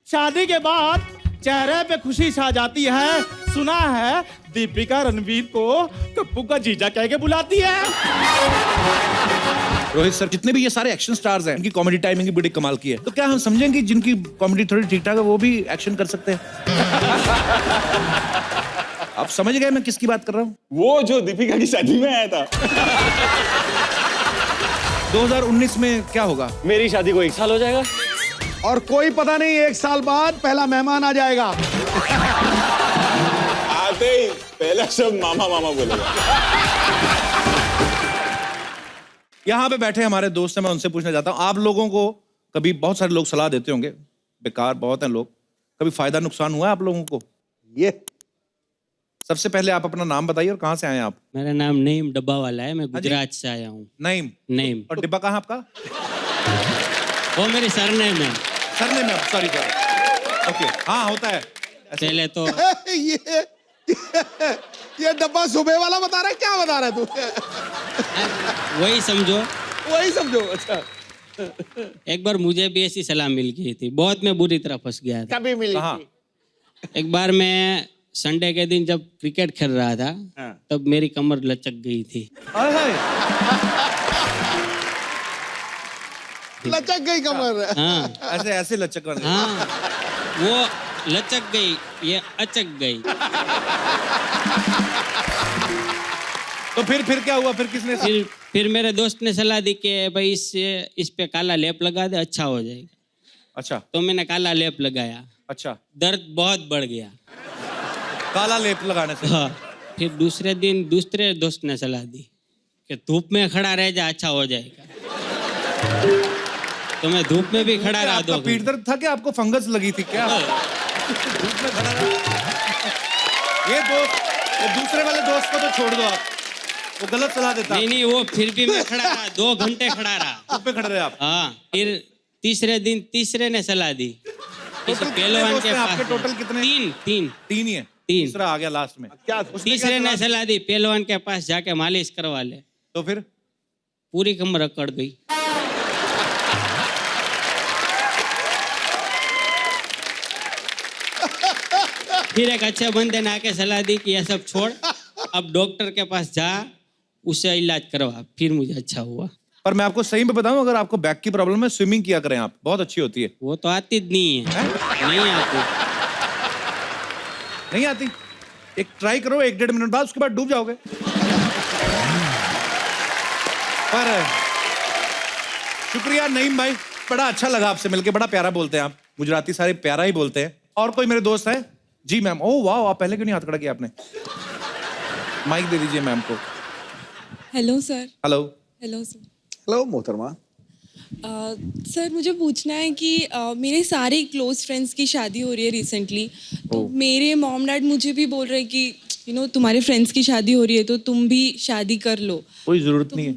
शादी के बाद चेहरे पे खुशी छा जाती है। सुना है दीपिका रणवीर को कप्पू का जीजा कह के बुलाती है। रोहित सर, जितने भी ये सारे एक्शन स्टार्स हैं, इनकी कॉमेडी टाइमिंग की बड़ी कमाल की है। तो क्या हम समझेंगे जिनकी कॉमेडी थोड़ी ठीक ठाक है वो भी एक्शन कर सकते हैं? आप समझ गए मैं किसकी बात कर रहा हूँ? वो जो दीपिका की शादी में आया था। 2019 में क्या होगा? मेरी शादी को 1 साल हो जाएगा। और कोई पता नहीं 1 साल बाद पहला मेहमान आ जाएगा। आते ही पहला सब मामा मामा बोलेगा। यहाँ पे बैठे हमारे दोस्त हैं, मैं उनसे पूछना चाहता हूँ, आप लोगों को कभी, बहुत सारे लोग सलाह देते होंगे, बेकार बहुत हैं लोग, कभी फायदा नुकसान हुआ है आप लोगों को? ये सबसे पहले आप अपना नाम बताइए और कहाँ से आए हैं आप? मेरा नाम नईम डब्बा वाला है, मैं गुजरात से आया हूँ। नईम। नईम। और डिब्बा कहाँ आपका? वो मेरी सरनेम है। सरनेम में? सॉरी ओके, हाँ होता है पहले तो ये डब्बा सुबह वाला बता रहा है, क्या बता रहा है तू? वही समझो। वही समझो। अच्छा, एक बार मुझे भी ऐसी सलाह मिल गई थी, बहुत मैं बुरी तरह फंस गया था। कभी मिली कहाँ? एक बार मैं संडे के दिन जब क्रिकेट खेल रहा था, तब मेरी कमर लचक गई थी। हाय हाय। लचक गई कमर। हाँ ऐसे ऐसे लचक कर। हाँ, वो लचक गई, ये अचक गई। तो फिर क्या हुआ? फिर किसने? फिर मेरे दोस्त ने सलाह दी कि भाई इस पे काला लेप लगा दे, अच्छा हो जाएगा। अच्छा। तो मैंने काला लेप लगाया। अच्छा। दर्द बहुत बढ़ गया काला लेप लगाने से? हाँ। फिर दूसरे दिन दूसरे दोस्त ने सलाह दी कि धूप में खड़ा रह जा, अच्छा हो जाएगा। तो मैं धूप में भी खड़ा रहा। आपका पीठ दर्द था कि आपको फंगस लगी थी क्या? धूप में खड़ा रहा। ये दूसरे वाले दोस्त को तो छोड़ दो आप, वो गलत सलाह देता। नहीं, वो फिर भी मैं खड़ा रहा, 2 घंटे खड़ा रहा। धूप में खड़े रहे आप? हाँ। फिर तीसरे दिन तीसरे ने सलाह दी पहलवान के पास। आपके टोटल कितने? 3 ही है। 3। तीसरा आ गया लास्ट में। क्या? तीसरे ने सलाह दी पहलवान के पास जाके मालिश करवा ले। तो फिर पूरी कमर अकड़ गई। फिर एक अच्छे बंदे ने आके सलाह दी कि ये सब छोड़, अब डॉक्टर के पास जा, उससे इलाज करवा। फिर मुझे अच्छा हुआ। पर मैं आपको सही में बताऊं, अगर आपको बैक की प्रॉब्लम है, स्विमिंग किया करें आप, बहुत अच्छी होती है। वो तो आती नहीं है। नहीं आती। नहीं आती? एक ट्राई करो, 1-1.5 मिनट बाद, उसके बाद डूब जाओगे। पर शुक्रिया नईम भाई, बड़ा अच्छा लगा आपसे मिलके, बड़ा प्यारा बोलते हैं आप। गुजराती सारे प्यारा ही बोलते हैं। और कोई मेरे दोस्त है? जी मैम। ओह वाह, आप पहले क्यों नहीं हाथ खड़ा किया आपने? माइक दे दीजिए मैम को। Hello sir. Hello. Hello sir. Hello मोहतरमा। सर मुझे पूछना है कि मेरे सारे क्लोज फ्रेंड्स की शादी हो रही है रिसेंटली, तो मेरे मॉम डैड मुझे भी बोल रहे हैं कि तुम्हारे फ्रेंड्स की शादी हो रही है तो तुम भी शादी कर लो। कोई जरूरत नहीं है।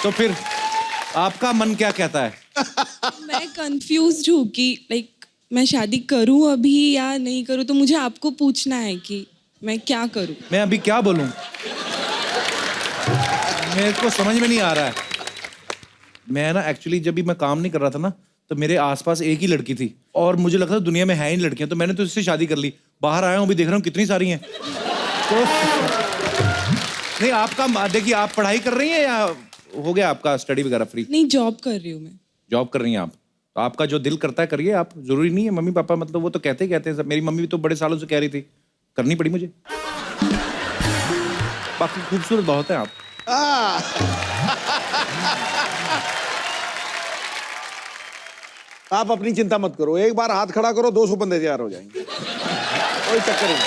तो फिर आपका मन क्या कहता है? मैं कंफ्यूज्ड हूँ कि लाइक मैं शादी करूँ अभी या नहीं करूँ, तो मुझे आपको पूछना है कि मैं क्या करूँ। मैं अभी क्या बोलूं, मेरे को समझ में नहीं आ रहा है। मैं ना एक्चुअली जब भी मैं काम नहीं कर रहा था ना, तो मेरे आसपास एक ही लड़की थी और मुझे लगता था दुनिया में है ही लड़कियां, तो मैंने तो इससे शादी कर ली। बाहर आया हूँ, अभी देख रहा हूँ कितनी सारी हैं। तो नहीं, आपका देखिए, आप पढ़ाई कर रही हैं या हो गया आपका स्टडी वगैरह फ्री? नहीं, जॉब कर रही हूँ मैं। जॉब कर रही हैं आप? तो आपका जो दिल करता है करिए आप, जरूरी नहीं है मम्मी पापा, मतलब वो तो कहते हैं सब। मेरी मम्मी भी तो बड़े सालों से कह रही थी, करनी पड़ी मुझे। बाकी खूबसूरत बहुत है आप। आप अपनी चिंता मत करो, एक बार हाथ खड़ा करो, 200 बंदे तैयार हो जाएंगे। कोई चक्कर नहीं।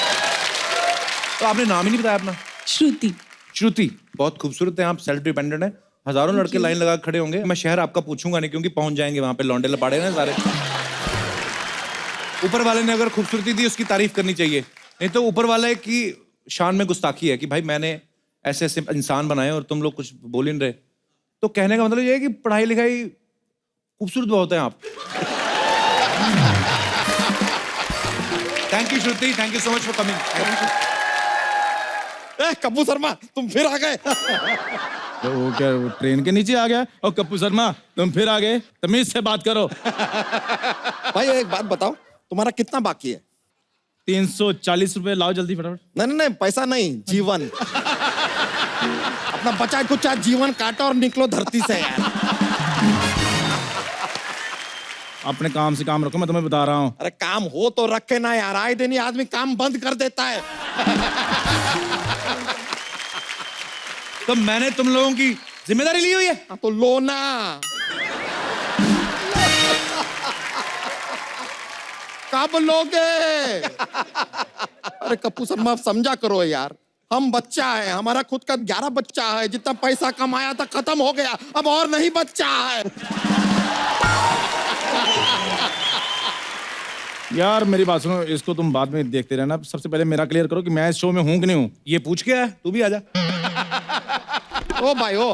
तो आपने नाम ही नहीं बताया अपना? श्रुति। श्रुति, बहुत खूबसूरत है आप, सेल्फ डिपेंडेंट है। हजारों लड़के लाइन लगा खड़े होंगे। मैं शहर आपका पूछूंगा नहीं, क्योंकि पहुंच जाएंगे वहां पे, लौंडे लपाड़े ना सारे। ऊपर वाले ने अगर खूबसूरती दी, उसकी तारीफ करनी चाहिए, नहीं तो ऊपर वाले की शान में गुस्ताखी है कि भाई मैंने ऐसे ऐसे इंसान बनाए और तुम लोग कुछ बोल ही नहीं रहे। तो कहने का मतलब ये है कि पढ़ाई लिखाई खूबसूरत बहुत है आप। Thank you Shruti, thank you so much for coming. Kappu Sharma, तुम फिर आ गए। तो वो क्या वो ट्रेन के नीचे आ गया? और कप्पू शर्मा तुम फिर आ गए, तमीज से बात करो। भाई एक बात बताओ, तुम्हारा कितना बाकी है? 340 रुपए लाओ जल्दी फटाफट। नहीं नहीं नहीं, पैसा नहीं, जीवन। अपना बचा कुचा जीवन काटो और निकलो धरती से यार। अपने काम से काम रखो, मैं तुम्हें बता रहा हूँ। अरे काम हो तो रखे ना यार, आए दिन ही आदमी काम बंद कर देता है। तो मैंने तुम लोगों की जिम्मेदारी ली हुई है। हाँ, तो लो ना। कब लोगे? अरे कप्पू शर्मा आप समझा करो यार, हम बच्चा है, हमारा खुद का 11 बच्चा है, जितना पैसा कमाया था खत्म हो गया, अब और नहीं बच्चा है। यार मेरी बात सुनो, इसको तुम बाद में देखते रहना, सबसे पहले मेरा क्लियर करो कि मैं इस शो में हूँ कि नहीं हूँ। ये पूछ के आया, तू भी आजा। ओ भाई ओ,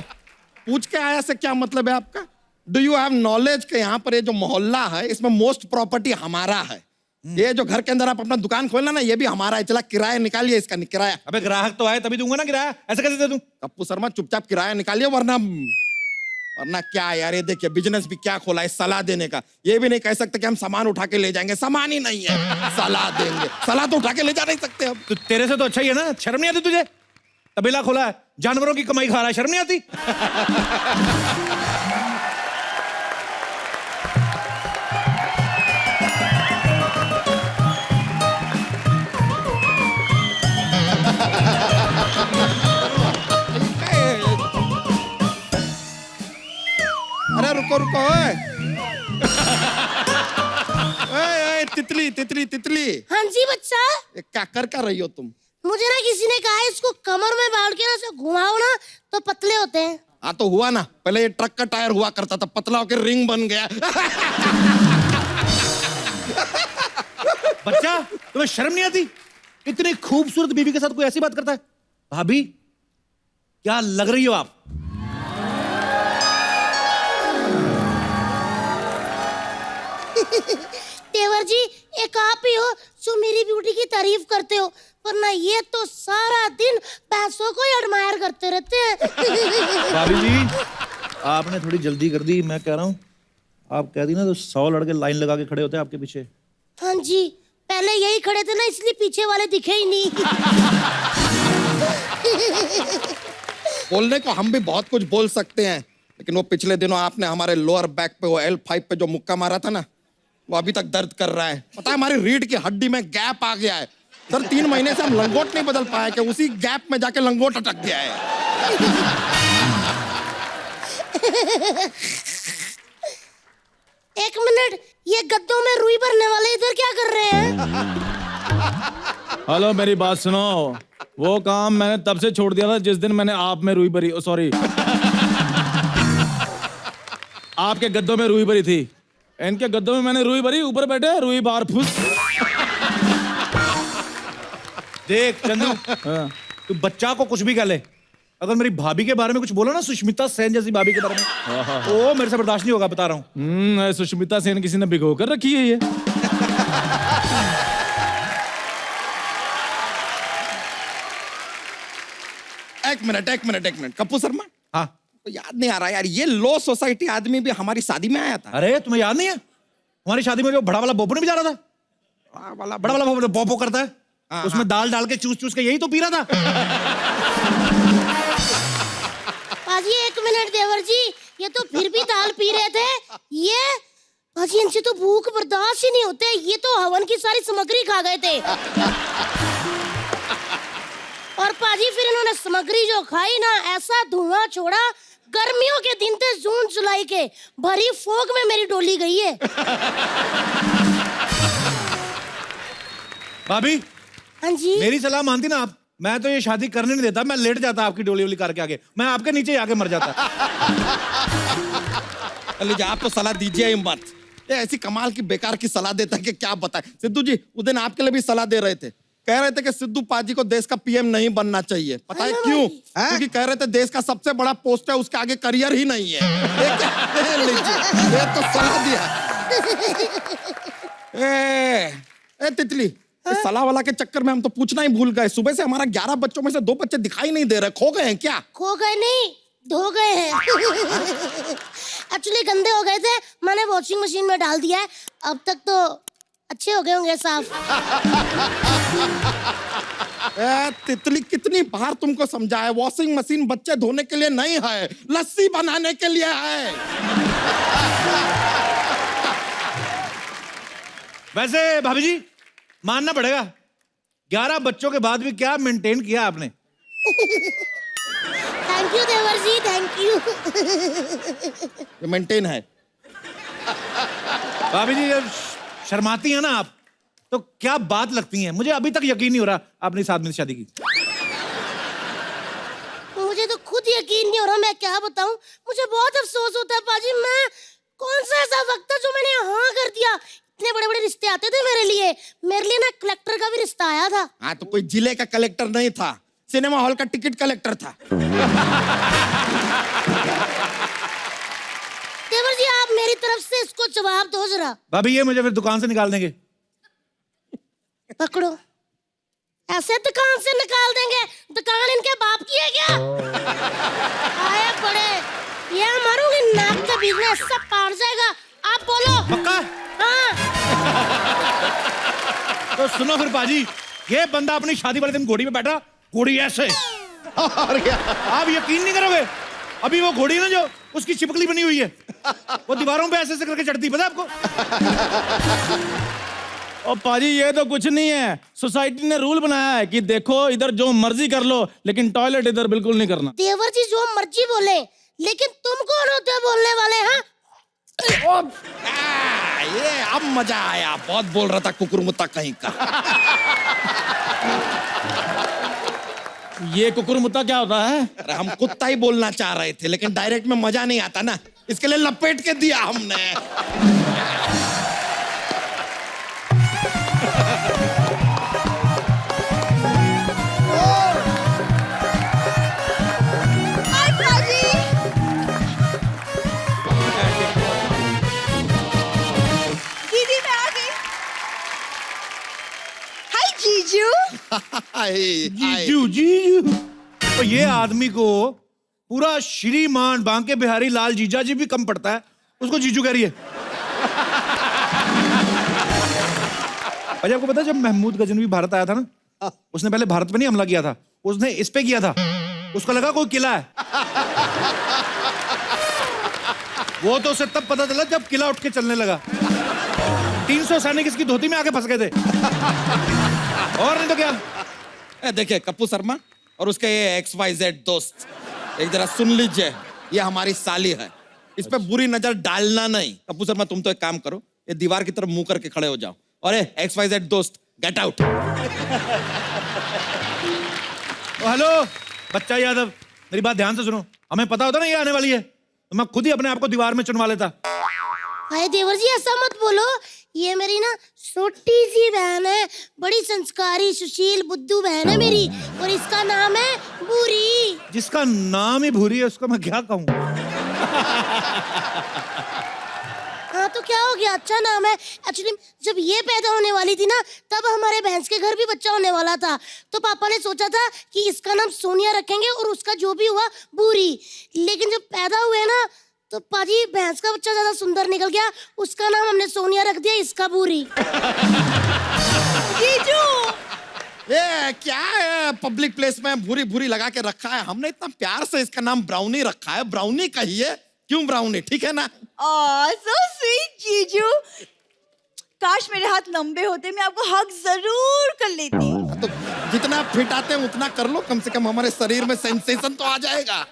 पूछ के आया से क्या मतलब है आपका? डू यू हैव नॉलेज के यहाँ पर ये जो मोहल्ला है इसमें मोस्ट प्रॉपर्टी हमारा है। ये जो घर के अंदर आप अपना दुकान खोलना ना, ये भी हमारा है। चला किराया निकालिए इसका, किराया। अबे ग्राहक तो आए तभी दूंगा ना किराया, ऐसे कैसे दे दूं? कप्पू शर्मा चुपचाप किराया निकालिए, वरना क्या यार, ये देखिए बिजनेस भी क्या खोला है सलाह देने का। ये भी नहीं कह सकते कि हम सामान उठा के ले जाएंगे, सामान ही नहीं है, सलाह देंगे। सलाह तो उठा के ले जा नहीं सकते हम। तो तेरे से तो अच्छा ही है ना, शर्म नहीं आती तुझे? तबेला खोला है, जानवरों की कमाई खा रहा है, शर्म नहीं आती? अरे रुको रुको, ओए तितली तितली तितली, हाँ जी बच्चा। क्या कर रही हो तुम? मुझे ना किसी ने कहा है इसको कमर में बांध के ना इसे घुमाओ ना तो पतले होते हैं। हाँ तो हुआ ना, पहले ये ट्रक का टायर हुआ करता था, पतला होकर रिंग बन गया। बच्चा तुम्हें शर्म नहीं आती? इतनी खूबसूरत बीवी के साथ कोई ऐसी बात करता है? भाभी क्या लग रही हो आप? तेवर जी, एक आप ही हो जो मेरी ब्यूटी की तारीफ करते हो, वरना ये तो सारा दिन पैसों को ही एडमायर करते रहते हैं। भाभी जी आपने थोड़ी जल्दी कर दी, मैं कह रहा हूँ आप कह दी ना तो 100 लड़के लाइन लगा के खड़े होते हैं आपके पीछे। हाँ जी, पहले यही खड़े थे ना, इसलिए पीछे वाले दिखे ही नहीं। बोलने को हम भी बहुत कुछ बोल सकते हैं, लेकिन वो पिछले दिनों आपने हमारे लोअर बैक पे वो L5 पे जो मुक्का मारा था ना, वो अभी तक दर्द कर रहा है। पता है हमारी रीढ़ की हड्डी में गैप आ गया है सर। 3 महीने से हम लंगोट नहीं बदल पाए कि उसी गैप में जाके लंगोट अटक गया है। एक मिनट, ये गद्दों में रुई भरने वाले इधर क्या कर रहे हैं? हेलो मेरी बात सुनो, वो काम मैंने तब से छोड़ दिया था जिस दिन मैंने आप में रुई भरी, सॉरी आपके गद्दों में रुई भरी थी। इनके गद्दों में मैंने रुई भरी, ऊपर बैठे रुई बार फुस। देख चंदू, हाँ। तू बच्चा को कुछ भी कह ले, अगर मेरी भाभी के बारे में कुछ बोला ना, सुष्मिता सेन जैसी भाभी के बारे में, वो मेरे से बर्दाश्त नहीं होगा, बता रहा हूँ। सुष्मिता सेन किसी ने भिगो कर रखी है ये। एक मिनट कप्पू शर्मा, हाँ तो याद नहीं आ रहा यार, ये लो सोसाइटी आदमी भी हमारी शादी में आया था। अरे तुम्हें याद नहीं है हमारी शादी में जो बड़ा वाला बोपो नहीं जा रहा था? बड़ा वाला बोपो बोपो करता है, उसमें दाल डाल के चूस चूस के यही तो पी रहा था। पाजी एक मिनट देवर जी, ये तो फिर भी दाल पी रहे थे। ये पाजी इनसे तो भूख बर्दाश्त ही नहीं होते, ये तो हवन की सारी सामग्री खा गए थे। और पाजी फिर इन्होंने सामग्री जो खाई ना, ऐसा धुआं छोड़ा, गर्मियों के दिन थे जून जुलाई के, भरी फोग में मेरी डोली गई है। भाभी हाँ जी, मेरी सलाह मानती ना आप, मैं तो ये शादी करने नहीं देता, मैं लेट जाता आपकी डोली वोली करके आगे, मैं आपके नीचे आके मर जाता। लीजिए आप तो सलाह दीजिए ही मत, ये ऐसी कमाल की बेकार की सलाह देता है कि क्या बताए। सिद्धू जी उस दिन आपके लिए भी सलाह दे रहे थे, कह रहे थे कि सिद्धू पाजी को देश का पीएम नहीं बनना चाहिए। पता है क्यों? क्योंकि कह रहे थे देश का सबसे बड़ा पोस्ट है, उसके आगे करियर ही नहीं है। ये तो सलाह दिया। ए तितली, इस सलाह वाला के चक्कर में हम तो पूछना ही भूल गए। सुबह से हमारा 11 बच्चों में से 2 बच्चे दिखाई नहीं दे रहे, खो गए हैं क्या? खो गए नहीं, धो गए हैं एक्चुअली गंदे हो गए थे, मैंने वॉशिंग मशीन में डाल दिया है, अब तक तो अच्छे हो गए होंगे साफ। तितली कितनी बार तुमको समझाया, वॉशिंग मशीन बच्चे धोने के लिए नहीं है, लस्सी बनाने के लिए है। वैसे भाभी जी मानना पड़ेगा, 11 बच्चों के बाद भी क्या मेंटेन किया आपने। थैंक यू देवर जी, थैंक यू। ये मेंटेन है। भाभी जी जब शर्माती हैं ना आप, तो क्या बात लगती हैं, मुझे अभी तक यकीन नहीं हो रहा आपने इस आदमी से शादी की। मुझे तो खुद यकीन नहीं हो रहा, मैं क्या बताऊं, मुझे बहुत अफसोस होता है पाजी, मैं कौन सा ऐसा वक्त था जो मैंने हाँ कर दिया। इतने बड़े बड़े रिश्ते आते थे मेरे लिए ना कलेक्टर का भी रिश्ता आया था। हाँ तो कोई जिले का कलेक्टर नहीं था, सिनेमा हॉल का टिकट कलेक्टर था। देवर जी आप मेरी तरफ से इसको जवाब दो जरा। भाभी ये मुझे फिर दुकान से निकाल देंगे। पकड़ो, ऐसे दुकान से निकाल देंगे, दुकान इनके बाप की है क्या? आए बड़े, ये मारूंगी नाक के बीच में, सब पार जाएगा। आप बोलो। पक्का? हाँ। तो सुनो फिर बाजी, ये बंदा अपनी शादी वाले दिन घोड़ी पे बैठा, घोड़ी ऐसे, और क्या? आप यकीन नहीं करोगे, अभी वो घोड़ी ना जो उसकी चिपकली बनी हुई है, वो दीवारों पे ऐसे ऐसे करके चढ़ती, पता है आपको? और पाजी ये तो कुछ नहीं है, सोसाइटी ने रूल बनाया है कि देखो इधर जो मर्जी कर लो, लेकिन टॉयलेट इधर बिल्कुल नहीं करना। देवर जी जो मर्जी बोले, लेकिन तुम कौन होते हो बोलने वाले? हाँ ये अब मजा आया, बहुत बोल रहा था कुकुरमुत्ता कहीं का। ये कुकुरमुत्ता क्या होता है? अरे हम कुत्ता ही बोलना चाह रहे थे, लेकिन डायरेक्ट में मजा नहीं आता ना, इसके लिए लपेट के दिया हमने। दीदी मैं आ गई। हाय जीजू। जीजू जीजू, तो ये आदमी को पूरा श्रीमान बांके बिहारी लाल जीजा जी भी कम पड़ता है, उसको जीजू कह रही है। अजय आपको पता है जब महमूद गजनवी भारत आया था ना, उसने पहले भारत पे नहीं हमला किया था, उसने इस पे किया था, उसको लगा कोई किला है। वो तो उसे तब पता चला जब किला उठ के चलने लगा। 300 सैनिक इसकी धोती में आके फंस गए थे। और नहीं तो क्या। देखिए कप्पू शर्मा और उसके ये XYZ दोस्त, एक जरा सुन लीजिए, ये हमारी साली है, इस पे बुरी नजर डालना नहीं। कप्पू शर्मा तुम तो एक काम करो, ये दीवार की तरफ मुंह करके खड़े हो जाओ, और ये XYZ दोस्त गेट आउट। हेलो बच्चा यादव, मेरी बात ध्यान से सुनो, हमें पता होता ना ये आने वाली है, तो मैं खुद ही अपने आप को दीवार में चुनवा लेता। हाय देवर जी ऐसा मत बोलो, ये मेरी ना छोटी सी बहन है, बड़ी संस्कारी सुशील बुद्धू बहन है मेरी, और इसका नाम है भूरी। जिसका नाम ही भूरी है उसको मैं क्या कहूँ। हाँ तो क्या हो गया, अच्छा नाम है। एक्चुअली जब ये पैदा होने वाली थी ना, तब हमारे भैंस के घर भी बच्चा होने वाला था, तो पापा ने सोचा था कि इसका नाम सोनिया रखेंगे और उसका जो भी हुआ भूरी। लेकिन जब पैदा हुए ना, तो पाजी भैंस का बच्चा ज्यादा सुंदर निकल गया, उसका नाम हमने सोनिया रख दिया, इसका भूरी। जीजू ये क्या है, पब्लिक प्लेस में भूरी भूरी लगा के रखा है, हमने इतना प्यार से इसका नाम ब्राउनी रखा है, ब्राउनी कहिए, क्यों ब्राउनी, ठीक है ना? सो स्वीट जीजू, काश मेरे हाथ लंबे होते, मैं आपको हग जरूर कर लेती। तो जितना फिट आते हैं उतना कर लो, कम से कम हमारे शरीर में सेंसेशन तो आ जाएगा।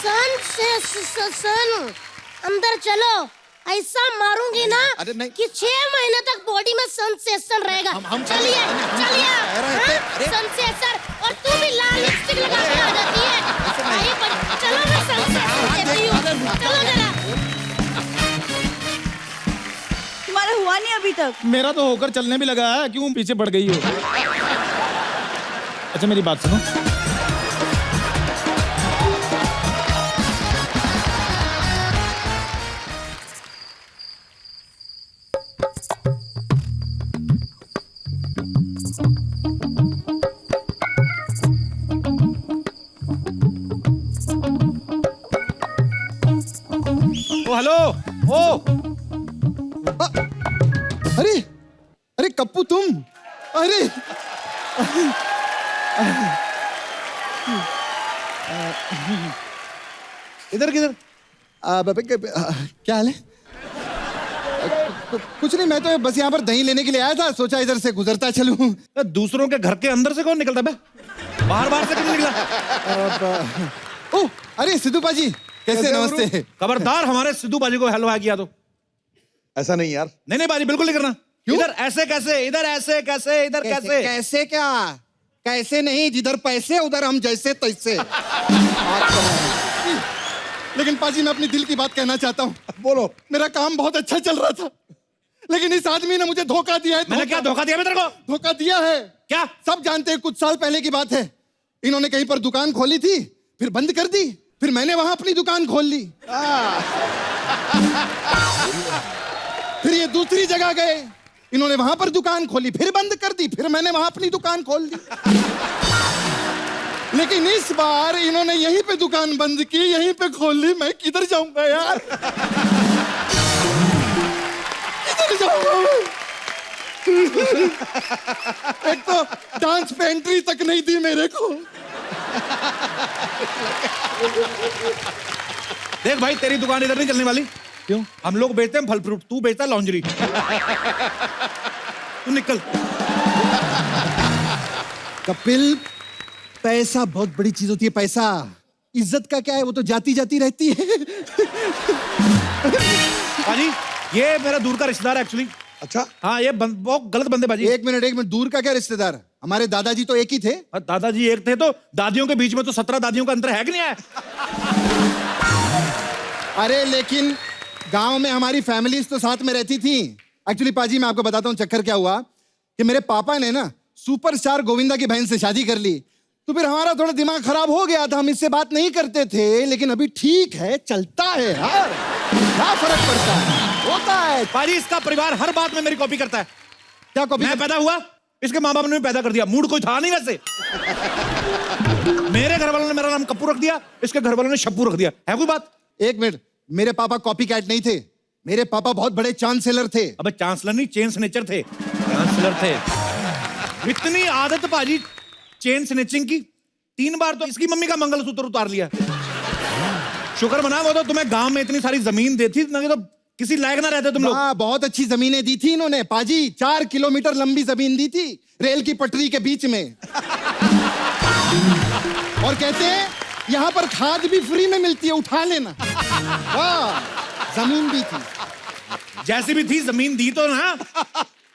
सन अंदर चलो, ऐसा मारूंगी ना अरे नहीं। कि 6 महीने तक बॉडी में सेंसेशन रहेगा। हम चलिए चलिए, कह रहे थे, अरे। सेंसेशन, और तू भी लाल लिपस्टिक लगा के आ जाती है। आइए, चलो मैं सेंसेशन देती हूँ, चलो जरा। तुम्हारा हुआ नहीं अभी तक? मेरा तो होकर चलने भी लगा है, क्यों पीछे पड़ गई हो? अच्छा मेरी बात सुनो, ओ हेलो ओ अरे अरे कप्पू तुम, अरे इधर किधर? क्या हाल है? कुछ नहीं, मैं तो बस यहाँ पर दही लेने के लिए आया था, सोचा इधर से गुजरता चलूं। दूसरों के घर के अंदर से कौन निकलता बे? बाहर बाहर से क्यों निकला? ओह अरे सिद्धू पाजी, कैसे? नमस्ते। खबरदार हमारे सिद्धू बाजी को हेलो हाय किया तो। ऐसा नहीं यार। नहीं नहीं बाजी बिल्कुल नहीं करना। इधर ऐसे कैसे, इधर ऐसे कैसे, इधर कैसे? कैसे क्या? कैसे नहीं, जिधर पैसे उधर हम जैसे तैसे। लेकिन पाजी मैं अपनी दिल की बात कहना चाहता हूँ। बोलो। मेरा काम बहुत अच्छा चल रहा था, लेकिन इस आदमी ने मुझे धोखा दिया है। मैंने क्या धोखा दिया? मैं तेरे को धोखा दिया है। क्या? सब जानते हैं, कुछ साल पहले की बात है। इन्होंने कहीं पर दुकान खोली थी, फिर बंद कर दी, फिर मैंने वहां अपनी दुकान खोल ली। फिर ये दूसरी जगह गए, इन्होंने वहां पर दुकान खोली, फिर बंद कर दी, फिर मैंने वहां अपनी दुकान खोल ली। लेकिन इस बार इन्होंने यहीं पे दुकान बंद की, यहीं पे खोल ली। मैं किधर जाऊंगा यार? किधर जाऊंगा मैं? एक तो डांस पे एंट्री तक नहीं दी मेरे को। देख भाई, तेरी दुकान इधर नहीं चलने वाली। क्यों? हम लोग बेचते हैं फल फ्रूट, तू बेचता है लॉन्जरी। तू निकल। कपिल, पैसा बहुत बड़ी चीज होती है। पैसा, इज्जत का क्या है, वो तो जाती जाती रहती है। बाजी ये मेरा दूर का रिश्तेदार है एक्चुअली। अच्छा। हाँ ये बहुत गलत बंदे बाजी। एक मिनट, दूर का क्या रिश्तेदार? हमारे दादाजी तो एक ही थे। दादाजी एक थे तो दादियों के बीच में तो 17 दादियों का अंतर है कि नहीं है? अरे लेकिन गांव में हमारी फैमिलीज तो साथ में रहती थी। एक्चुअली पाजी मैं आपको बताता हूँ चक्कर क्या हुआ कि मेरे पापा ने ना सुपरस्टार गोविंदा की बहन से शादी कर ली, तो फिर हमारा थोड़ा दिमाग खराब हो गया था, हम इससे बात नहीं करते थे। लेकिन अभी ठीक है, चलता है यार, क्या फर्क पड़ता है, होता है। पाजी इसका परिवार हर बात में मेरी कॉपी करता है। क्या कॉपी? मैं पैदा हुआ, इसके माँ बाप ने भी पैदा कर दिया, मूड कोई था नहीं वैसे। मेरे घर वालों ने मेरा नाम कप्पू रख दिया, इसके घर वालों ने शप्पू रख दिया। है कोई बात? एक मिनट, मेरे पापा कॉपी कैट नहीं थे, मेरे पापा बहुत बड़े चांसलर थे। अबे चांसलर नहीं, चेन स्नेचर थे। चांसलर थे। इतनी आदत पाजी चेन स्नेचिंग की, 3 बार तो इसकी मम्मी का मंगलसूत्र उतार लिया। शुक्र मना, वो तो तुम्हें गांव में इतनी सारी जमीन देती, नहीं तो किसी लायक ना रहते तुम लोग। हाँ, बहुत अच्छी जमीनें दी थी इन्होंने पाजी, 4 किलोमीटर लंबी जमीन दी थी, रेल की पटरी के बीच में। और कहते हैं यहाँ पर खाद भी फ्री में मिलती है, उठा लेना। वाह, जमीन भी थी। जैसी भी थी जमीन दी तो ना,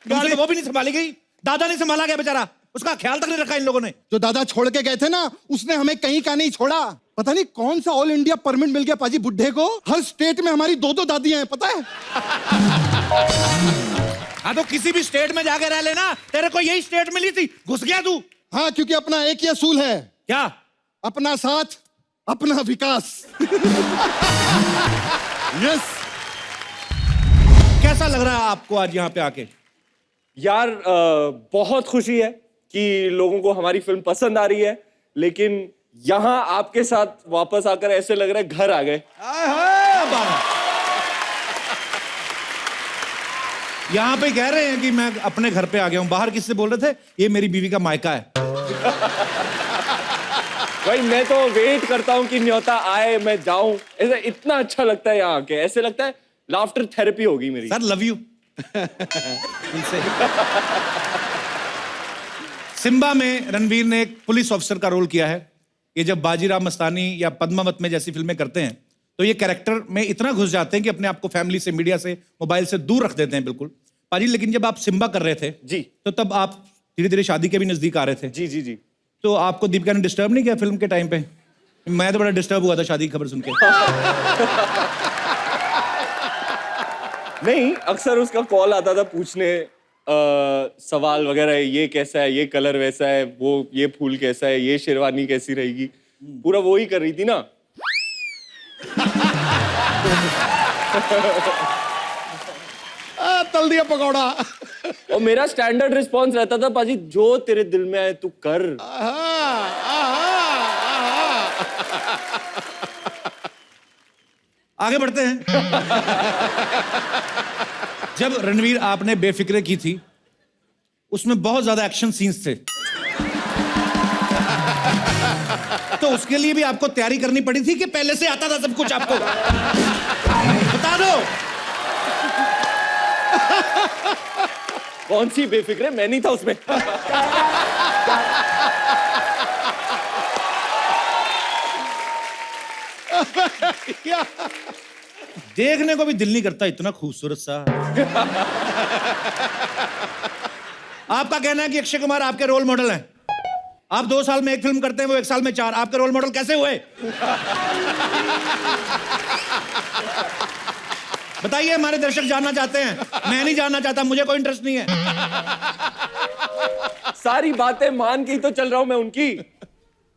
गाड़ी वो भी नहीं संभाली गई, दादा नहीं संभाला गया बेचारा, उसका ख्याल तक नहीं रखा इन लोगों ने। जो दादा छोड़ के गए थे ना, उसने हमें कहीं का नहीं छोड़ा। पता नहीं कौन सा ऑल इंडिया परमिट मिल गया पाजी बुड्ढे को। हर स्टेट में हमारी 2-2 दादियां हैं, पता है? हाँ तो किसी भी स्टेट में जाके रह लेना, तेरे को यही स्टेट मिली थी, घुस गया तू। हाँ, क्योंकि अपना एक ही असूल है। क्या? अपना साथ, अपना विकास। यस। कैसा लग रहा है आपको आज यहाँ पे आके? यार बहुत खुशी है कि लोगों को हमारी फिल्म पसंद आ रही है, लेकिन यहाँ आपके साथ वापस आकर ऐसे लग रहा है घर आ गए। यहाँ पे कह रहे हैं कि मैं अपने घर पे आ गया हूँ, बाहर किससे बोल रहे थे? ये मेरी बीवी का मायका है। भाई मैं तो वेट करता हूँ कि न्योता आए, मैं जाऊं। ऐसा इतना अच्छा लगता है यहाँ आके, ऐसे लगता है लाफ्टर थेरेपी होगी मेरी। Sir love you. सिम्बा में रणवीर ने एक पुलिस ऑफिसर का रोल किया है। ये जब बाजीराव मस्तानी या पद्मावत में जैसी फिल्में करते हैं तो ये कैरेक्टर में इतना घुस जाते हैं कि अपने आप को फैमिली से, मीडिया से, मोबाइल से दूर रख देते हैं बिल्कुल। पाजी लेकिन जब आप सिम्बा कर रहे थे जी, तो तब आप धीरे धीरे शादी के भी नजदीक आ रहे थे। जी जी जी। तो आपको दीपिका ने डिस्टर्ब नहीं किया फिल्म के टाइम पे? मैं तो बड़ा डिस्टर्ब हुआ था शादी की खबर सुन के। नहीं, अक्सर उसका कॉल आता था पूछने सवाल वगैरह, ये कैसा है, ये कलर वैसा है, वो ये फूल कैसा है, ये शेरवानी कैसी रहेगी, पूरा वो ही कर रही थी ना। तल दिया पकौड़ा। और मेरा स्टैंडर्ड रिस्पॉन्स रहता था, पाजी जो तेरे दिल में आए तू कर। आगे बढ़ते हैं। जब रणवीर आपने बेफिक्रे की थी, उसमें बहुत ज्यादा एक्शन सीन्स थे, तो उसके लिए भी आपको तैयारी करनी पड़ी थी कि पहले से आता था सब कुछ आपको? बता दो। कौन सी बेफिक्रे, मैं नहीं था उसमें। देखने को भी दिल नहीं करता, इतना खूबसूरत सा। आपका कहना है कि अक्षय कुमार आपके रोल मॉडल हैं। आप 2 साल में 1 फिल्म करते हैं, वो 1 साल में 4। आपके रोल मॉडल कैसे हुए? बताइए, हमारे दर्शक जानना चाहते हैं। मैं नहीं जानना चाहता, मुझे कोई इंटरेस्ट नहीं है। सारी बातें मान के ही तो चल रहा हूं मैं उनकी।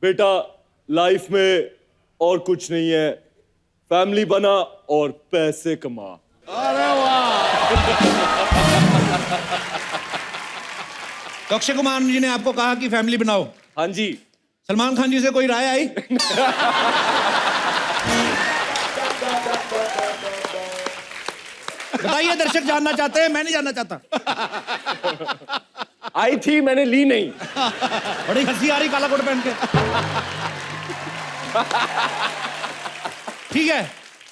बेटा, लाइफ में और कुछ नहीं है, फैमिली बना और पैसे कमा। अरे वाह। तो अक्षय कुमार जी ने आपको कहा कि फैमिली बनाओ। हाँ जी। सलमान खान जी से कोई राय आई? बताइए, दर्शक जानना चाहते हैं, मैं नहीं जानना चाहता। आई थी, मैंने ली नहीं। बड़ी हंसी आ रही काला कोट पहन के। ठीक है,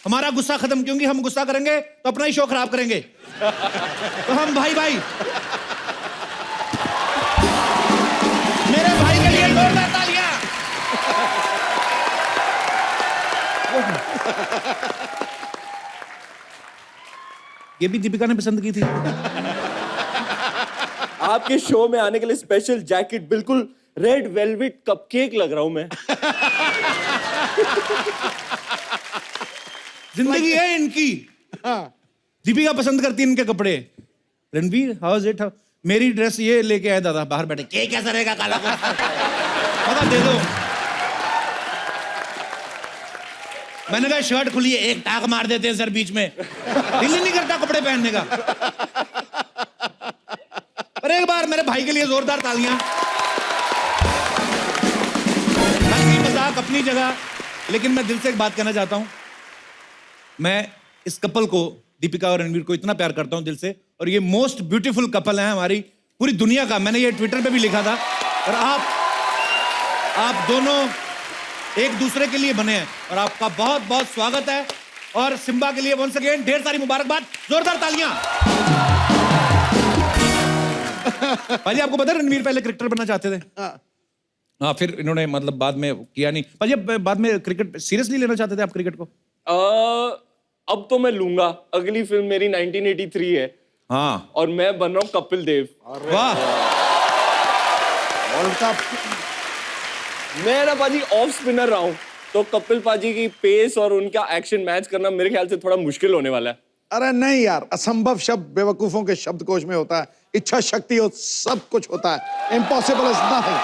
हमारा गुस्सा खत्म, क्योंकि हम गुस्सा करेंगे तो अपना ही शो खराब करेंगे। तो हम भाई भाई, मेरे भाई के लिए जोरदार तालियां। ये भी दीपिका ने पसंद की थी। आपके शो में आने के लिए स्पेशल जैकेट, बिल्कुल रेड वेलवेट कपकेक लग रहा हूं मैं। जिंदगी है इनकी। दीपिका पसंद करती है इनके कपड़े। Ranveer, how is it? मेरी ड्रेस ये लेके आया दादा बाहर बैठे, के कैसा रहेगा काला पता दे दो। मैंने कहा शर्ट खुली है, एक टाक मार देते हैं सर बीच में। दिल ही नहीं करता कपड़े पहनने का। पर एक बार मेरे भाई के लिए जोरदार तालियां। हंसी मजाक अपनी जगह, लेकिन मैं दिल से एक बात कहना चाहता हूं। मैं इस कपल को, दीपिका और रणवीर को, इतना प्यार करता हूं दिल से, और ये मोस्ट ब्यूटीफुल कपल है हमारी पूरी दुनिया का। मैंने ये ट्विटर पे भी लिखा था। और आप दोनों एक दूसरे के लिए बने हैं, और आपका बहुत बहुत स्वागत है। और सिम्बा के लिए वंस अगेन ढेर सारी मुबारकबाद, जोरदार तालियां। भाजी, आपको पता है रणवीर पहले क्रिकेटर बनना चाहते थे? हाँ, फिर इन्होंने मतलब बाद में किया नहीं। भाजी, बाद में क्रिकेट सीरियसली लेना चाहते थे आप क्रिकेट को? अब तो मैं लूंगा। अगली फिल्म मेरी 1983 है। हाँ, और मैं बन रहा हूँ कपिल देव। वाह। World cup. मैं ना पाजी ऑफ स्पिनर रहा हूँ, तो कपिल पाजी की पेस और उनका एक्शन मैच करना मेरे ख्याल से थोड़ा मुश्किल होने वाला है। अरे नहीं यार, असंभव शब्द बेवकूफों के शब्दकोश में होता है। इच्छा शक्ति हो सब कुछ होता है। Impossible is nothing,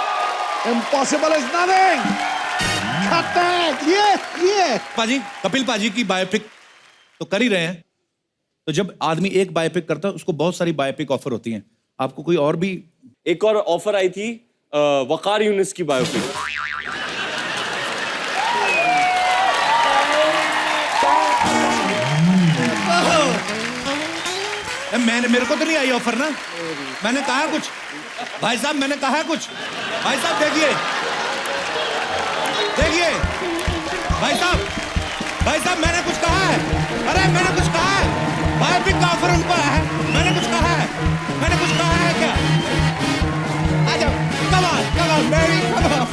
impossible is nothing. ये पाजी, कपिल पाजी की बायोपिक तो कर ही रहे हैं। तो जब आदमी एक बायोपिक करता है, उसको बहुत सारी बायोपिक ऑफर होती हैं। आपको कोई और भी? एक और ऑफर आई थी, वकार यूनिस की बायोपिक। मेरे को तो नहीं आई ऑफर ना। मैंने कहा कुछ भाई साहब, मैंने कहा कुछ भाई साहब। देखिए भाई साहब, मैंने कुछ कहा है। अरे मैंने कुछ कहा है, बायोपिक का ऑफर उनको आया है। मैंने कुछ कहा है, मैंने कुछ कहा है क्या? आ जाओ, come on baby, come on.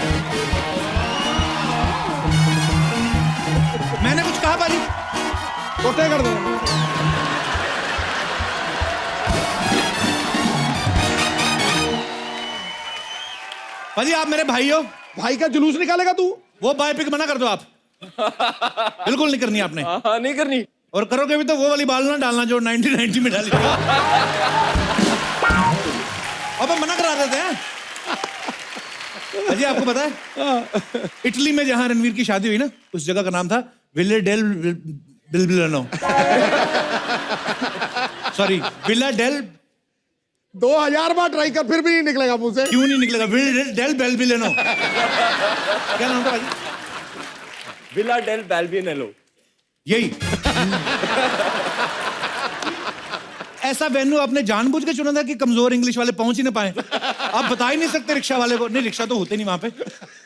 मैंने कुछ कहा भाजी? कोटे कर दो। भाजी, आप मेरे भाई हो। भाई का जुलूस निकालेगा तू? वो बायोपिक मना कर दो आप। बिल्कुल नहीं करनी आपने। हाँ, नहीं करनी। और करोगे भी तो वो वाली बाल ना डालना जो 1990 में डाली। अब हम मना करा देते हैं। अजय, आपको पता है इटली में जहां रणवीर की शादी हुई ना, उस जगह का नाम था Villa del Balbianello. Sorry, Villa del. 2000 बार ट्राई कर, फिर भी नहीं निकलेगा मुंह से। क्यों नहीं निकलेगा? Villa del Balbianello. क्या नाम था भाई? Villa del Balbianello. यही ऐसा वेन्यू आपने जानबूझ के चुना था कि कमजोर इंग्लिश वाले पहुंच ही ना पाए? आप बता ही नहीं सकते रिक्शा वाले को। नहीं, रिक्शा तो होते नहीं वहां पे,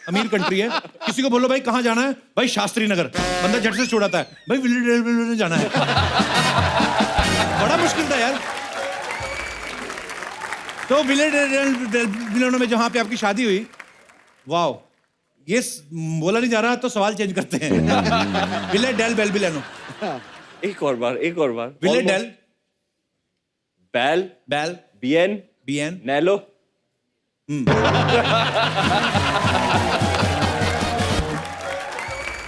अमीर कंट्री है। किसी को बोलो भाई कहाँ जाना है, भाई शास्त्री नगर, बंदा झट से छोड़ाता है, भाई विलेज जाना है। बड़ा मुश्किल था यार। तो विलेज में जहां पे आपकी शादी हुई, वाह, ये बोला नहीं जा रहा तो सवाल चेंज करते हैं। विले डेल बेलबिलानो। एक और बार विले डेल बैल बैल बीएन बीएन नैलो।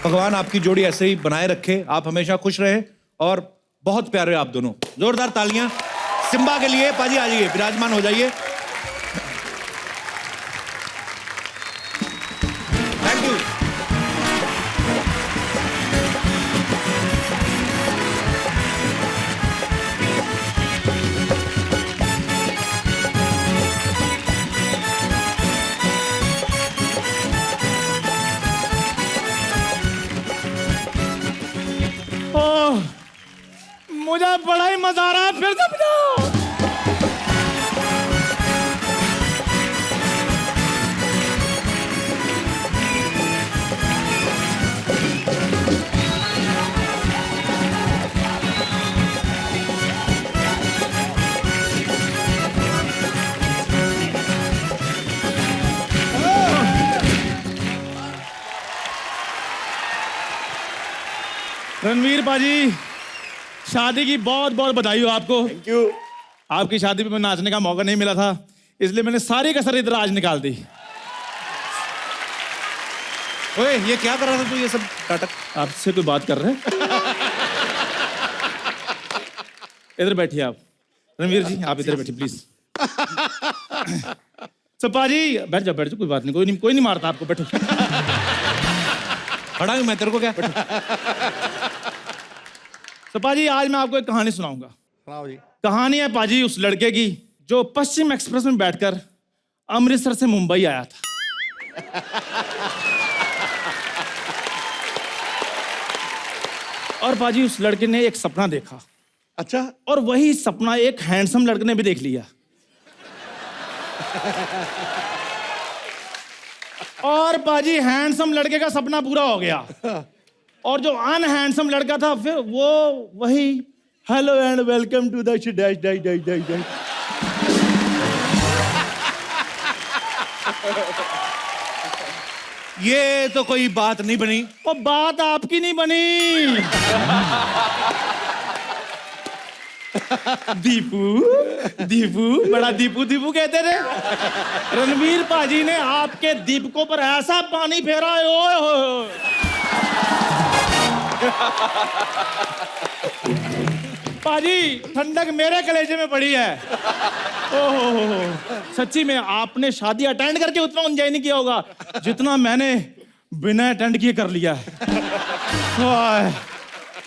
भगवान आपकी जोड़ी ऐसे ही बनाए रखे, आप हमेशा खुश रहे और बहुत प्यारे आप दोनों। जोरदार तालियां सिम्बा के लिए। पाजी आ जाइए, विराजमान हो जाइए। Thank you. ओह, मुझे बड़ा ही मजा आ रहा है, फिर से बजाओ। रणवीर पाजी, शादी की बहुत बहुत बधाई हो आपको। Thank you. आपकी शादी में नाचने का मौका नहीं मिला था, इसलिए मैंने सारी कसर इधर आज निकाल दी। ओए, ये क्या कर रहा था तू, ये सब नाटक? आपसे कोई बात कर रहे हैं? इधर बैठिए आप। रणवीर जी आप इधर बैठिए प्लीज। तो पाजी बैठ जाओ, कोई बात नहीं, कोई नहीं मारता आपको, बैठो। खड़ा हूं मैं, तेरे को क्या? तो पाजी आज मैं आपको एक कहानी सुनाऊंगा। सुनाओ जी। कहानी है पाजी उस लड़के की जो पश्चिम एक्सप्रेस में बैठकर अमृतसर से मुंबई आया था। और पाजी उस लड़के ने एक सपना देखा, अच्छा, और वही सपना एक हैंडसम लड़के ने भी देख लिया। और पाजी हैंडसम लड़के का सपना पूरा हो गया, और जो अनहैंडसम लड़का था फिर वो वही hello and welcome to the dash dash dash dash dash. ये तो कोई बात नहीं बनी। वो बात आपकी नहीं बनी। दीपू बड़ा दीपू कहते थे। रणवीर पाजी ने आपके दीपकों पर ऐसा पानी फेरा है, ओए होए। पाजी ठंडक मेरे कलेजे में पड़ी है। ओहो, सच्ची में आपने शादी अटेंड करके उतना एंजॉय नहीं किया होगा जितना मैंने बिना अटेंड किए कर लिया है।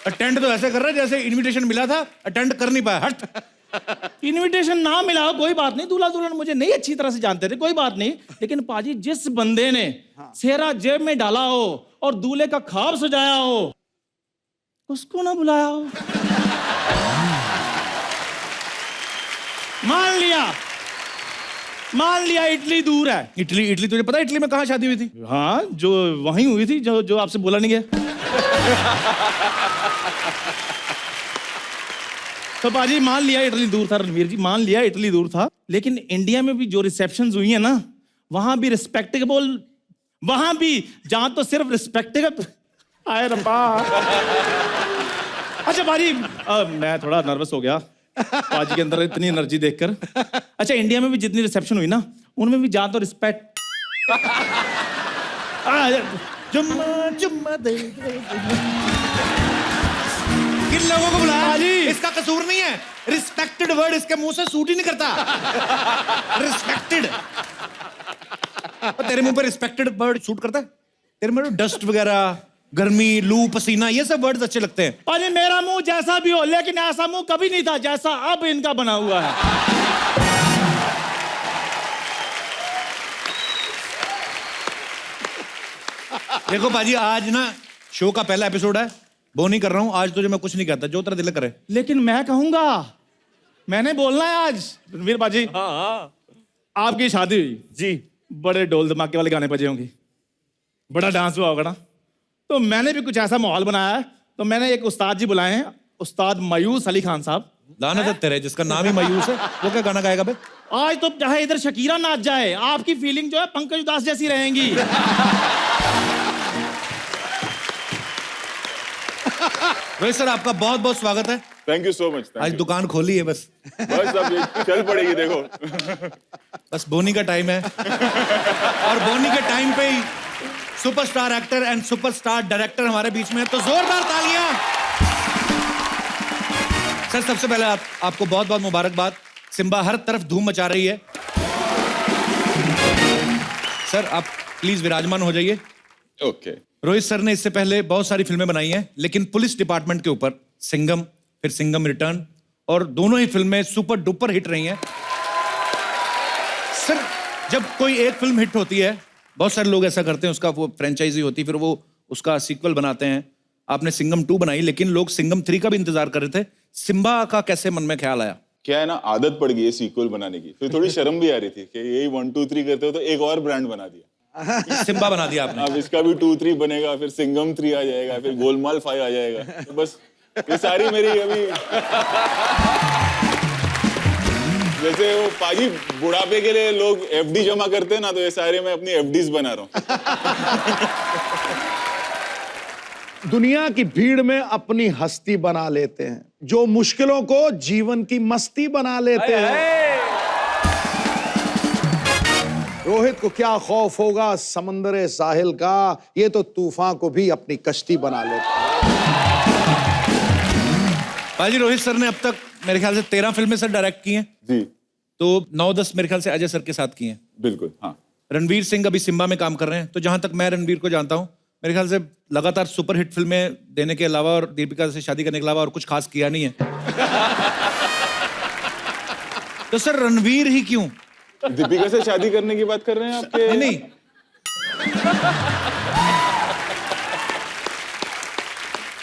अटेंड तो ऐसे कर रहा है जैसे इनविटेशन मिला था, अटेंड कर नहीं पाया। हट। इनविटेशन ना मिला हो कोई बात नहीं, दूल्हा दुल्हन मुझे नहीं अच्छी तरह से जानते थे, कोई बात नहीं। लेकिन पाजी जिस बंदे ने सेहरा जेब में डाला हो और दूल्हे का ख्वाब सजाया हो, उसको ना बुलाया हो। मान लिया इटली दूर है। इटली तुझे पता है इटली में कहाँ शादी हुई थी? हाँ, जो वहीं हुई थी जो आपसे बोला नहीं गया। तो बाजी मान लिया इटली दूर था, रणवीर जी मान लिया इटली दूर था, लेकिन इंडिया में भी जो रिसेप्शंस हुई है ना, वहां भी रिस्पेक्टेबल, वहां भी जहां तो सिर्फ रिस्पेक्टेबल आए रब्बा। अच्छा बाजी, मैं थोड़ा नर्वस हो गया बाजी के अंदर इतनी एनर्जी देखकर। अच्छा, इंडिया में भी जितनी रिसेप्शन हुई ना, उनमें भी जहां तो रिस्पेक्ट, चुम्मा दे। किन लोगों को बुलाया? जी। इसका कसूर नहीं है, रिस्पेक्टेड वर्ड इसके मुंह से सूट ही नहीं करता। रिस्पेक्टेड, तेरे मुंह पे रिस्पेक्टेड वर्ड सूट करता है? तेरे में डस्ट वगैरह, गर्मी, लू, पसीना, ये सब वर्ड्स अच्छे लगते हैं। अरे मेरा मुंह जैसा भी हो, लेकिन ऐसा मुंह कभी नहीं था जैसा अब इनका बना हुआ है। देखो बाजी, आज ना शो का पहला एपिसोड है, वो नहीं कर रहा हूँ आज, तुझे मैं कुछ नहीं कहता, जो तेरा दिल करे। लेकिन मैं कहूंगा, मैंने बोलना है आज। रणवीर बाजी, हाँ हाँ आपकी शादी हुई जी, बड़े ढोल धमाके वाले गाने बजे होंगे, बड़ा डांस हुआ होगा ना। तो मैंने भी कुछ ऐसा माहौल बनाया है, तो मैंने एक उस्ताद जी बुलाए हैं, उस्ताद मायूस अली खान साहब। लानत है तेरे, जिसका नाम ही मायूस है, वो क्या गाना गाएगा बे? आज तो चाहे इधर शकीरा नाच जाए, आपकी फीलिंग जो है पंकज उदास जैसी रहेंगी। रोहित सर, आपका बहुत बहुत स्वागत है। Thank you so much. आज दुकान खोली है बस बस अब ये चल पड़ेगी, देखो। बस बोनी का टाइम है और बोनी के टाइम पे ही superstar actor and superstar director हमारे बीच में है, तो जोरदार तालियां। सर सबसे पहले आपको बहुत बहुत मुबारकबाद। सिम्बा हर तरफ धूम मचा रही है। सर आप प्लीज विराजमान हो जाइए। ओके। रोहित सर ने इससे पहले बहुत सारी फिल्में बनाई हैं, लेकिन पुलिस डिपार्टमेंट के ऊपर सिंघम, फिर सिंघम रिटर्न, और दोनों ही फिल्में सुपर डुपर हिट रही हैं। सर जब कोई एक फिल्म हिट होती है, बहुत सारे लोग ऐसा करते हैं, उसका वो फ्रेंचाइजी होती है, फिर वो उसका सीक्वल बनाते हैं। आपने सिंघम 2 बनाई, लेकिन लोग सिंघम 3 का भी इंतजार कर रहे थे। सिम्बा का कैसे मन में ख्याल आया? क्या है ना, आदत पड़ गई है सीक्वल बनाने की, फिर थोड़ी शर्म भी आ रही थी कि यही 1 2 3 करते हो, तो एक और ब्रांड बना दिया। सिम्बा बना दिया आपने। अब इसका भी 2 3 बनेगा, फिर सिंघम 3 आ जाएगा, फिर गोलमाल 5 आ जाएगा। तो बस ये सारी मेरी अभी जैसे वो पाजी बुढ़ापे के लिए लोग एफडी जमा करते हैं ना, तो ये सारे मैं अपनी एफडीज बना रहा हूँ। दुनिया की भीड़ में अपनी हस्ती बना लेते हैं, जो मुश्किलों को जीवन की मस्ती बना लेते हैं। रोहित को क्या खौफ होगा समंदर साहिल का, ये तो तूफान को भी अपनी कश्ती बना लेता है। भाई रोहित सर ने अब तक मेरे ख्याल से 13 फिल्में सर डायरेक्ट की हैं जी, तो 9-10 मेरे ख्याल से अजय सर के साथ की हैं। बिल्कुल। हाँ, रणवीर सिंह अभी सिम्बा में काम कर रहे हैं, तो जहां तक मैं रणवीर को जानता हूं, मेरे ख्याल से लगातार सुपरहिट फिल्में देने के अलावा और दीपिका से शादी करने के अलावा और कुछ खास किया नहीं है। तो सर रणवीर ही क्यों? दीपिका से शादी करने की बात कर रहे हैं आपके? नहीं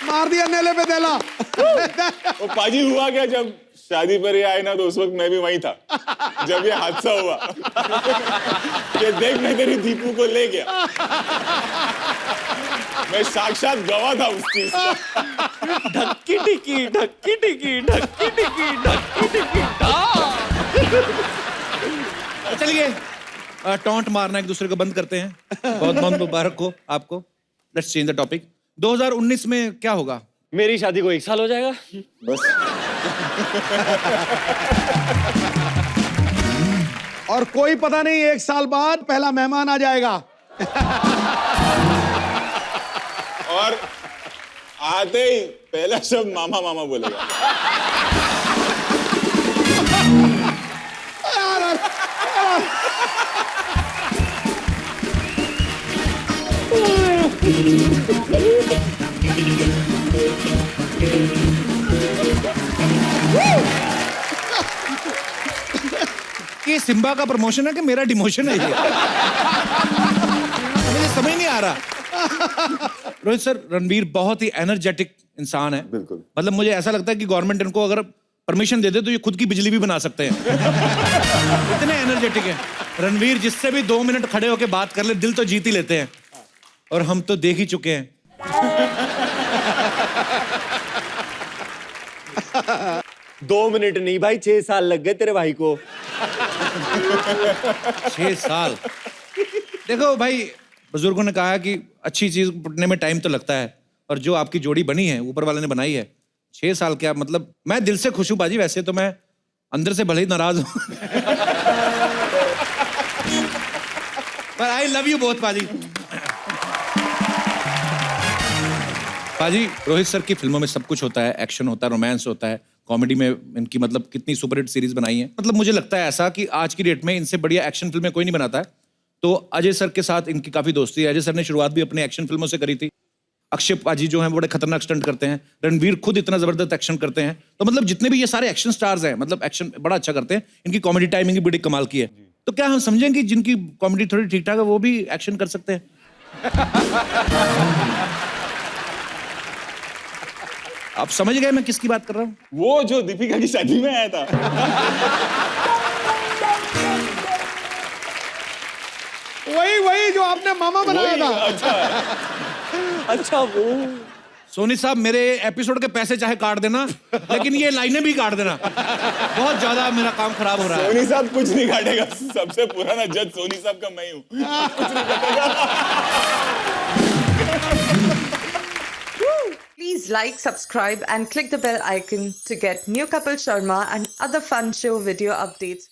मार दिया नेले पे देला। वो पाजी हुआ क्या, जब शादी पर ये आए ना, तो उस वक्त मैं भी वहीं था जब ये हादसा हुआ। ये देख, मैं तेरी दीपू को ले गया, मैं साक्षात गवाह था उस चीज का। ढक्की टिकी ढक्की टिकी ढक्की टिकी ढक्की टिकी। चलिए टॉन्ट मारना एक दूसरे को बंद करते हैं। बहुत बहुत मुबारक हो आपको। Let's change the topic. 2019 में क्या होगा? मेरी शादी को 1 साल हो जाएगा बस। और कोई पता नहीं 1 साल बाद पहला मेहमान आ जाएगा। और आते ही पहला शब्द मामा मामा बोलेगा। ये सिम्बा का प्रमोशन है कि मेरा डिमोशन है ये? मुझे समझ नहीं आ रहा। रोहित सर, रणवीर बहुत ही एनर्जेटिक इंसान है। बिल्कुल। मतलब मुझे ऐसा लगता है कि गवर्नमेंट इनको अगर परमिशन दे दे तो ये खुद की बिजली भी बना सकते हैं। इतने एनर्जेटिक हैं। रणवीर जिससे भी 2 मिनट खड़े होकर बात कर ले, दिल तो जीत ही लेते हैं, और हम तो देख ही चुके हैं। 2 मिनट नहीं भाई, 6 साल लग गए तेरे भाई को। 6 साल। देखो भाई, बुजुर्गों ने कहा कि अच्छी चीज पढ़ने में टाइम तो लगता है, और जो आपकी जोड़ी बनी है ऊपर वाले ने बनाई है, 6 साल क्या मतलब। मैं दिल से खुश हूं बाजी, वैसे तो मैं अंदर से भले ही नाराज हूं। पर आई लव यू बोथ बाजी। बाजी, रोहित सर की फिल्मों में सब कुछ होता है, एक्शन होता है, रोमांस होता है, कॉमेडी में इनकी मतलब कितनी सुपरहिट सीरीज बनाई है। मतलब मुझे लगता है ऐसा कि आज की डेट में इनसे बढ़िया एक्शन फिल्में कोई नहीं बनाता है। तो अजय सर के साथ इनकी काफी दोस्ती है। अजय सर ने शुरुआत भी अपने एक्शन फिल्मों से करी थी। अक्षय पाजी जो हैं बड़े खतरनाक स्टंट करते हैं। रणवीर खुद इतना जबरदस्त एक्शन करते हैं। तो मतलब जितने भी ये सारे एक्शन स्टार्स हैं, मतलब एक्शन बड़ा अच्छा करते हैं। इनकी कॉमेडी टाइमिंग भी बड़ी कमाल की है। तो क्या हम समझें कि जिनकी कॉमेडी थोड़ी ठीक ठाक है वो भी एक्शन कर सकते हैं? आप समझ गए मैं किसकी बात कर रहा हूँ? वो जो दीपिका की शादी में आया था। वही जो आपने मामा बनाया वही, था। अच्छा अच्छा वो सोनी साहब मेरे एपिसोड के पैसे चाहे काट देना, लेकिन ये लाइनें भी काट देना। बहुत ज्यादा मेरा काम खराब हो रहा है। सोनी साहब कुछ नहीं काटेगा, सबसे पुराना जज सोनी साहब का मैं हूँ। कुछ नहीं काटेगा। Please like, subscribe and click the bell icon to get new Kapil Sharma and other fun show video updates.